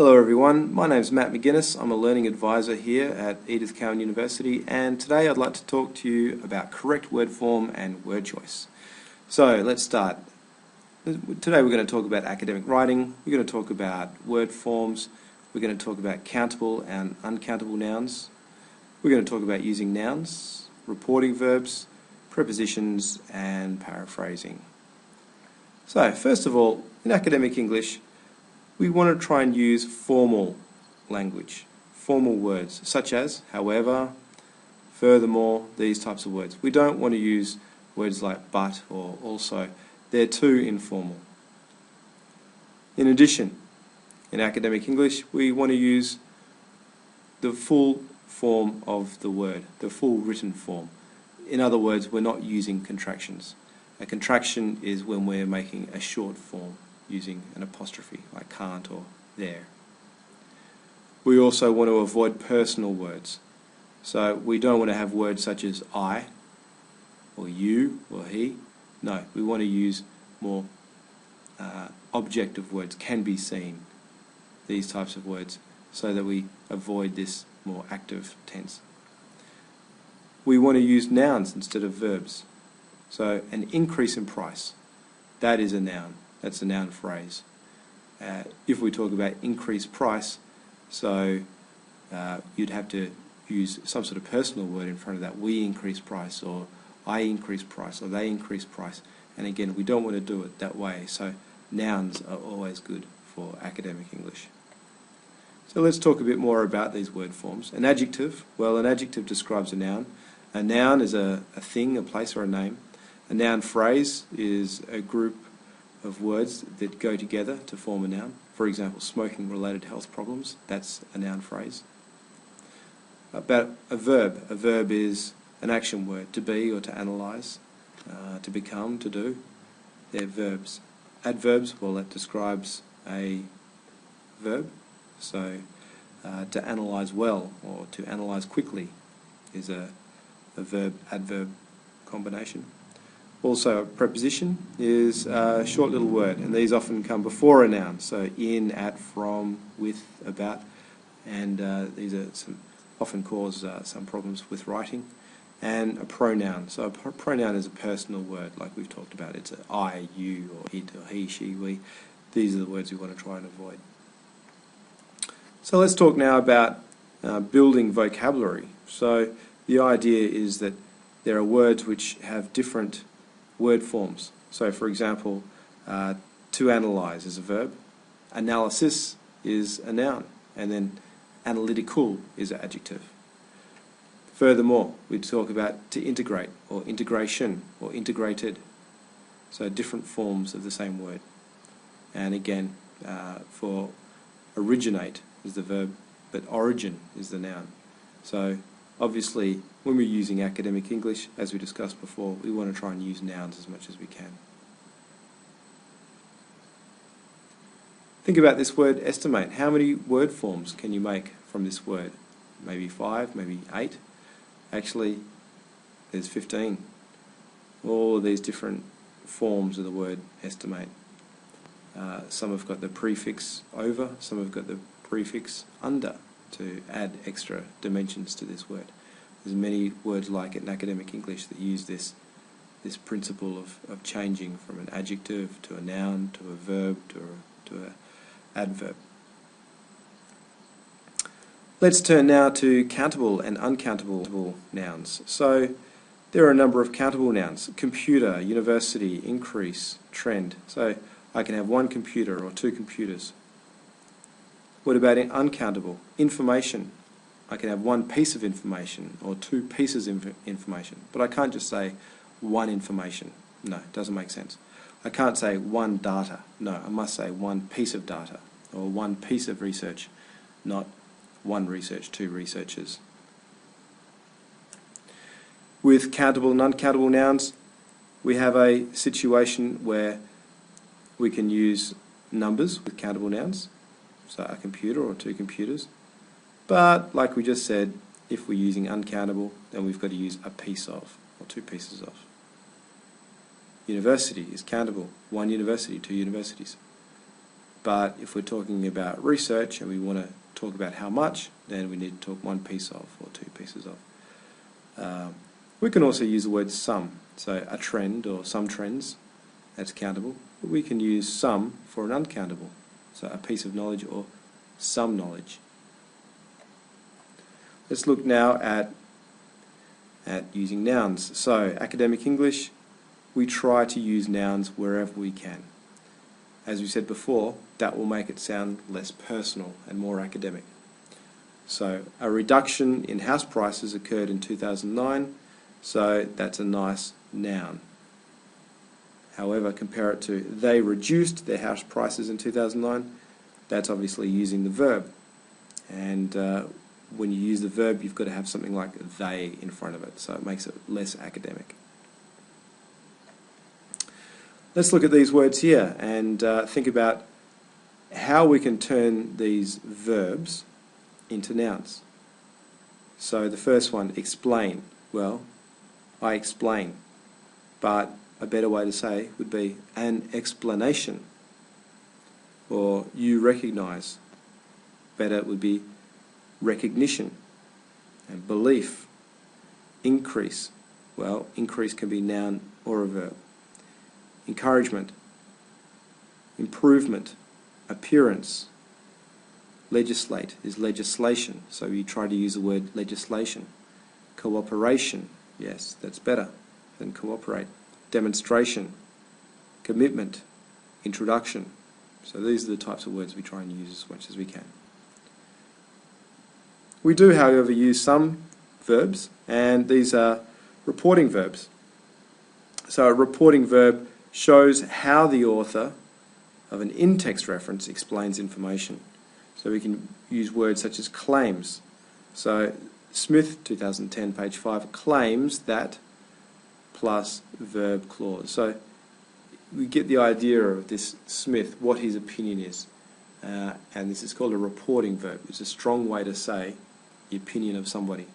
Hello everyone, my name is Matt McGuinness. I'm a learning advisor here at Edith Cowan University, and today I'd like to talk to you about correct word form and word choice. So let's start. Today we're going to talk about academic writing, we're going to talk about word forms, we're going to talk about countable and uncountable nouns, we're going to talk about using nouns, reporting verbs, prepositions and paraphrasing. So first of all, in academic English, we want to try and use formal language, formal words, such as however, furthermore, these types of words. We don't want to use words like but or also. They're too informal. In addition, in academic English, we want to use the full form of the word, the full written form. In other words, we're not using contractions. A contraction is when we're making a short form using an apostrophe, like can't or there. We also want to avoid personal words. So we don't want to have words such as I, or you, or he. No, we want to use more objective words, can be seen, these types of words, so that we avoid this more active tense. We want to use nouns instead of verbs. So an increase in price, that is a noun. That's a noun phrase. If we talk about increased price, so you'd have to use some sort of personal word in front of that. We increase price, or I increase price, or they increase price. And again, we don't want to do it that way. So nouns are always good for academic English. So let's talk a bit more about these word forms. An adjective, well, an adjective describes a noun. A noun is a thing, a place, or a name. A noun phrase is a group of words that go together to form a noun. For example, smoking-related health problems, that's a noun phrase. About a verb is an action word, to be or to analyse, to become, to do. They're verbs. Adverbs, well, that describes a verb. So to analyse well or to analyse quickly is a verb-adverb combination. Also, a preposition is a short little word, and these often come before a noun, so in, at, from, with, about, and these are often cause some problems with writing. And a pronoun, so a pronoun is a personal word, like we've talked about. It's a I, you, or it, or he, she, we. These are the words we want to try and avoid. So let's talk now about building vocabulary. So the idea is that there are words which have different word forms. So for example, to analyse is a verb, analysis is a noun, and then analytical is an adjective. Furthermore, we talk about to integrate, or integration, or integrated. So different forms of the same word. And again, for originate is the verb, but origin is the noun. So obviously, when we're using academic English, as we discussed before, we want to try and use nouns as much as we can. Think about this word estimate. How many word forms can you make from this word? Maybe 5, maybe 8. Actually, there's 15. All of these different forms of the word estimate. Some have got the prefix over, some have got the prefix under to add extra dimensions to this word. There's many words like it in academic English that use this principle of changing from an adjective to a noun, to a verb, to an adverb. Let's turn now to countable and uncountable nouns. So there are a number of countable nouns: computer, university, increase, trend. So I can have one computer or two computers. What about uncountable? Information. I can have one piece of information or two pieces of information, but I can't just say one information. No, it doesn't make sense. I can't say one data. No, I must say one piece of data or one piece of research, not one research, two researchers. With countable and uncountable nouns, we have a situation where we can use numbers with countable nouns, so a computer or two computers. But, like we just said, if we're using uncountable, then we've got to use a piece of, or two pieces of. University is countable. One university, two universities. but if we're talking about research and we want to talk about how much, then we need to talk one piece of or two pieces of. We can also use the word some, so a trend or some trends, that's countable. But we can use some for an uncountable, so a piece of knowledge or some knowledge. Let's look now at using nouns. So academic English, we try to use nouns wherever we can. As we said before, that will make it sound less personal and more academic. So a reduction in house prices occurred in 2009, so that's a nice noun. However, compare it to they reduced their house prices in 2009, that's obviously using the verb. And when you use the verb, you've got to have something like they in front of it, so it makes it less academic. Let's look at these words here and think about how we can turn these verbs into nouns. So the first one, explain. Well, I explain, but a better way to say would be an explanation. Or you recognise. Better would be recognition. And belief. Increase. Well, increase can be noun or a verb. Encouragement. Improvement. Appearance. Legislate is legislation, so you try to use the word legislation. Cooperation, yes, that's better than cooperate. Demonstration. Commitment. Introduction. So these are the types of words we try and use as much as we can. We do, however, use some verbs, and these are reporting verbs. So a reporting verb shows how the author of an in-text reference explains information. So we can use words such as claims. So Smith, 2010, page 5, claims that plus verb clause. So we get the idea of this Smith, what his opinion is. And this is called a reporting verb. It's a strong way to say the opinion of somebody.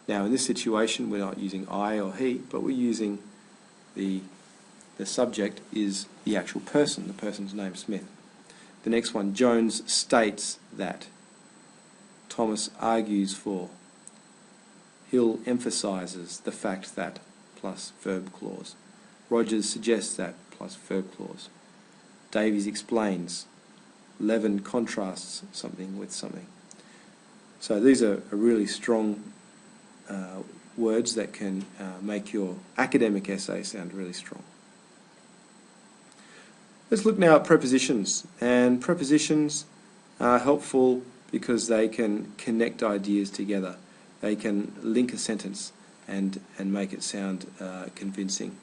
Now in this situation we're not using I or he, but we're using the subject is the actual person, the person's name, Smith. The next one, Jones states that. Thomas argues for. Hill emphasises the fact that, plus verb clause. Rogers suggests that, plus verb clause. Davies explains. Levin contrasts something with something. So these are really strong words that can make your academic essay sound really strong. Let's look now at prepositions. And prepositions are helpful because they can connect ideas together. They can link a sentence and make it sound convincing.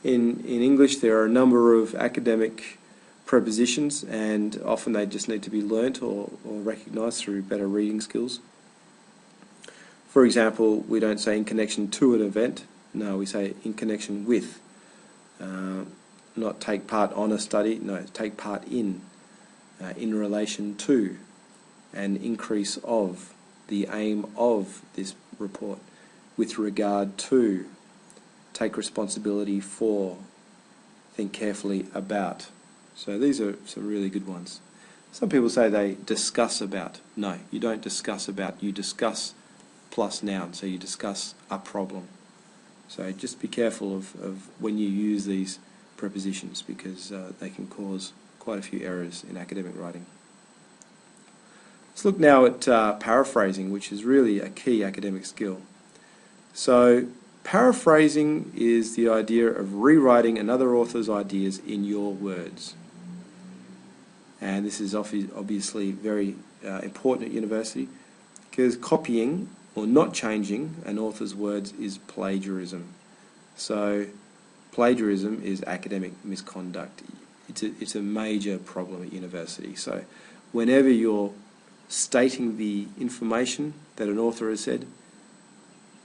In English there are a number of academic prepositions, and often they just need to be learnt or recognised through better reading skills. For example, we don't say in connection to an event. No, we say in connection with. Not take part on a study, no, take part in relation to, and increase of, the aim of this report, with regard to, take responsibility for, think carefully about. So these are some really good ones. Some people say they discuss about. No, you don't discuss about, you discuss plus noun, so you discuss a problem. So just be careful of when you use these prepositions, because they can cause quite a few errors in academic writing. Let's look now at paraphrasing, which is really a key academic skill. So paraphrasing is the idea of rewriting another author's ideas in your words. And this is obviously very important at university, because copying or not changing an author's words is plagiarism. So plagiarism is academic misconduct. It's a major problem at university. So whenever you're stating the information that an author has said,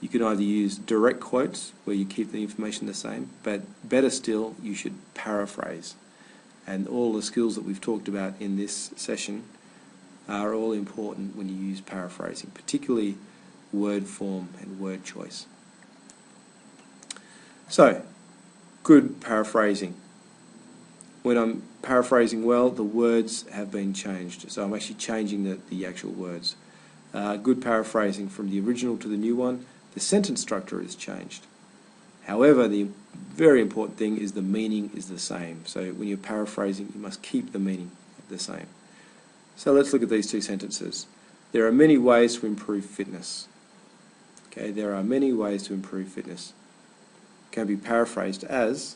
you can either use direct quotes where you keep the information the same, but better still, you should paraphrase. And all the skills that we've talked about in this session are all important when you use paraphrasing, particularly word form and word choice. So, good paraphrasing. when I'm paraphrasing well, the words have been changed. So I'm actually changing the actual words. Good paraphrasing from the original to the new one, the sentence structure is changed. However, the very important thing is the meaning is the same. So when you're paraphrasing, you must keep the meaning the same. So let's look at these two sentences. There are many ways to improve fitness. Okay, there are many ways to improve fitness. Can be paraphrased as,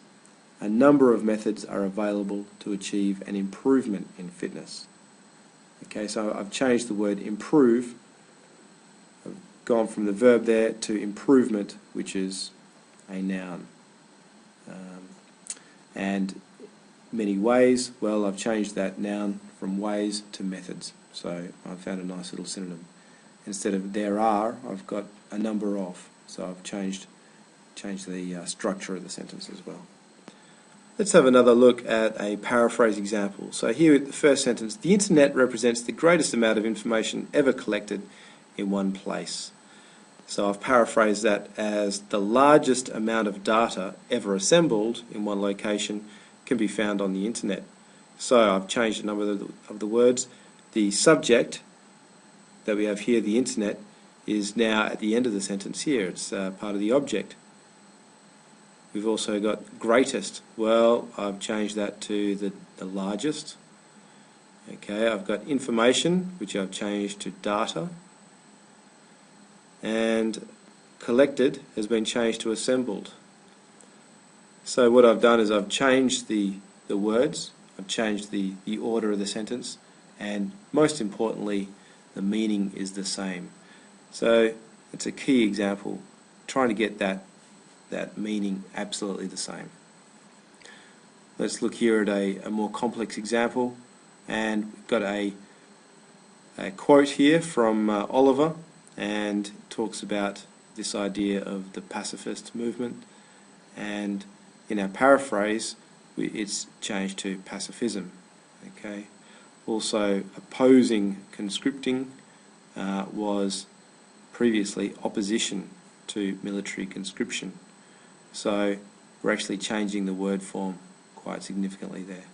a number of methods are available to achieve an improvement in fitness. Okay, so I've changed the word improve. I've gone from the verb there to improvement, which is a noun. And many ways, well, I've changed that noun from ways to methods. So I've found a nice little synonym. Instead of there are, I've got a number of. So I've changed the structure of the sentence as well. Let's have another look at a paraphrase example. So here at the first sentence, the internet represents the greatest amount of information ever collected in one place. So I've paraphrased that as the largest amount of data ever assembled in one location can be found on the internet. So I've changed a number of the words. The subject that we have here, the internet, is now at the end of the sentence here. It's part of the object. We've also got greatest. Well, I've changed that to the largest. Okay, I've got information, which I've changed to data. And collected has been changed to assembled. So what I've done is I've changed the words, I've changed the order of the sentence, and most importantly, the meaning is the same. So it's a key example, trying to get that meaning absolutely the same. Let's look here at a more complex example, and we've got a quote here from Oliver, and talks about this idea of the pacifist movement, and in our paraphrase it's changed to pacifism. Okay. Also, opposing conscripting was previously opposition to military conscription. So we're actually changing the word form quite significantly there.